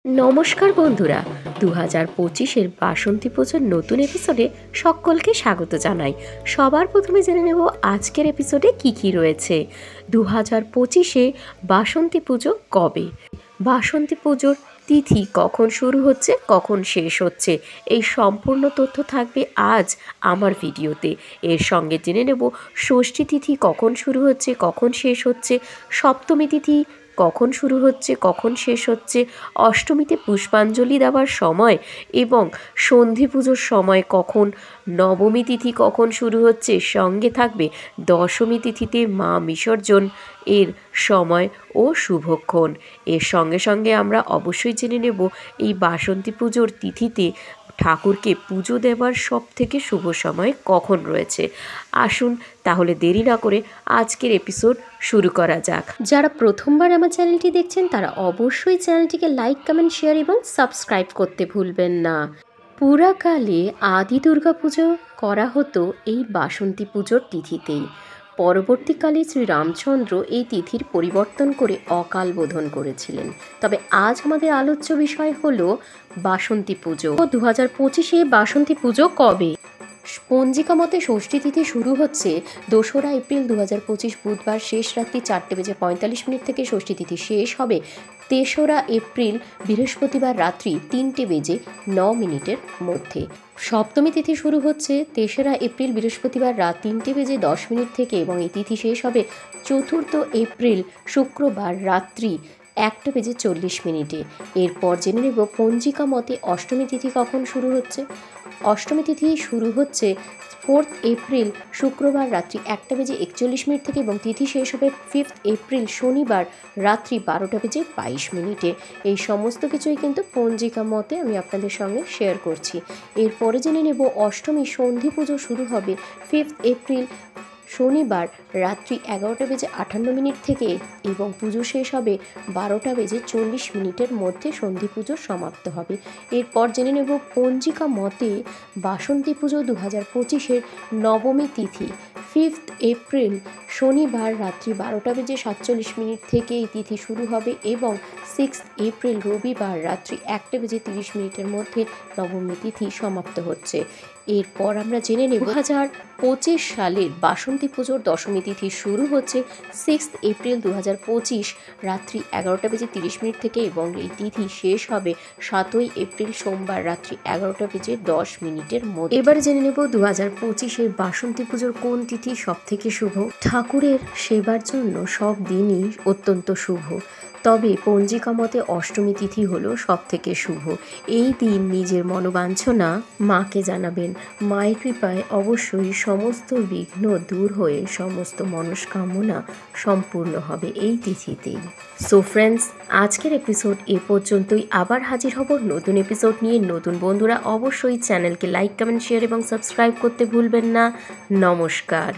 নমস্কার বন্ধুরা, 2025-এর বাসন্তী পুজোর নতুন এপিসোডে সকলকে স্বাগত জানাই। সবার প্রথমে জেনে নেব আজকের এপিসোডে কি কি রয়েছে। 2025-এ বাসন্তী পুজো কবে, বাসন্তী পুজোর তিথি কখন শুরু হচ্ছে, কখন শেষ হচ্ছে, এই সম্পূর্ণ তথ্য থাকবে আজ আমার ভিডিওতে। এর সঙ্গে জেনে নেব ষষ্ঠী তিথি কখন শুরু হচ্ছে, কখন শেষ হচ্ছে, সপ্তমী তিথি কখন শুরু হচ্ছে, কখন শেষ হচ্ছে, অষ্টমীতে পুষ্পাঞ্জলি দেওয়ার সময় এবং সন্ধি পুজোর সময় কখন, নবমী তিথি কখন শুরু হচ্ছে, সঙ্গে থাকবে দশমী তিথিতে মা বিসর্জন এর সময় ও শুভক্ষণ। এর সঙ্গে সঙ্গে আমরা অবশ্যই জেনে নেব এই বাসন্তী পুজোর তিথিতে ঠাকুরকে পুজো দেওয়ার সবথেকে শুভ সময় কখন রয়েছে। আসুন তাহলে দেরি না করে আজকের এপিসোড শুরু করা যাক। যারা প্রথমবার আমার চ্যানেলটি দেখছেন তারা অবশ্যই চ্যানেলটিকে লাইক, কমেন্ট, শেয়ার এবং সাবস্ক্রাইব করতে ভুলবেন না। পুরাকালে আদি দুর্গাপুজো করা হতো এই বাসন্তী পুজোর তিথিতেই। পরবর্তীকালে শ্রীরামচন্দ্র এই তিথির পরিবর্তন করে অকাল বোধন করেছিলেন। তবে আজ আমাদের আলোচ্য বিষয় হলো বাসন্তী পুজো। 2025-এ বাসন্তী পুজো কবে? পঞ্জিকা মতে ষষ্ঠী তিথি শুরু হচ্ছে 2রা এপ্রিল 2025 বুধবার শেষ রাত্রি 4:45 থেকে ষষ্ঠী তিথি শেষ হবে 3রা এপ্রিল বৃহস্পতিবার রাত্রি 3:09 মধ্যে। সপ্তমী তিথি শুরু হচ্ছে 3রা এপ্রিল বৃহস্পতিবার রাত 3:10 থেকে এবং এই তিথি শেষ হবে 4 এপ্রিল শুক্রবার রাত্রি 1:40। এরপর জেনে নেব পঞ্জিকা মতে অষ্টমী তিথি কখন শুরু হচ্ছে। অষ্টমী তিথি শুরু হচ্ছে 4 এপ্রিল শুক্রবার রাত্রি 1:41 থেকে এবং তিথি শেষ হবে 5 এপ্রিল শনিবার রাত্রি 12:22। এই সমস্ত কিছুই কিন্তু পঞ্জিকা মতে আমি আপনাদের সঙ্গে শেয়ার করছি। এরপরে জেনে নেব অষ্টমী সন্ধি পুজো শুরু হবে 5 এপ্রিল শনিবার রাত্রি 11:58 থেকে এবং পুজো শেষ হবে 12:40 মধ্যে সন্ধি পুজো সমাপ্ত হবে। এরপর জেনে নেব পঞ্জিকা মতে বাসন্তী পুজো 2025-এর নবমী তিথি 5 এপ্রিল শনিবার রাত্রি 12:47 থেকে এই তিথি শুরু হবে এবং 6 এপ্রিল রবিবার রাত্রি 1:30 মধ্যে নবমী তিথি সমাপ্ত হচ্ছে। এরপর আমরা জেনে নেব 2025 সালের বাসন্তী পুজোর দশমী তিথি শুরু হচ্ছে 6 এপ্রিল 2025 রাত্রি 11:30 থেকে এবং এই তিথি শেষ হবে 7 এপ্রিল সোমবার রাত্রি 11:10 মধ্যে। এবার জেনে নেব 2025-এর বাসন্তী পুজোর কোন তিথি সব থেকে শুভ। ঠাকুরের সেবার জন্য সব দিনই অত্যন্ত শুভ, তবে পঞ্জিকা মতে অষ্টমী তিথি হলো সব থেকে শুভ। এই দিন নিজের মনোবাঞ্ছনা মাকে জানাবেন। মায়ের কৃপায় অবশ্যই সমস্ত বিঘ্ন দূর হয়ে সমস্ত মনস্কামনা সম্পূর্ণ হবে এই তিথিতেই। সো ফ্রেন্ডস, আজকের এপিসোড এ পর্যন্তই। আবার হাজির হব নতুন এপিসোড নিয়ে। নতুন বন্ধুরা অবশ্যই চ্যানেলকে লাইক, কমেন্ট, শেয়ার এবং সাবস্ক্রাইব করতে ভুলবেন না। নমস্কার।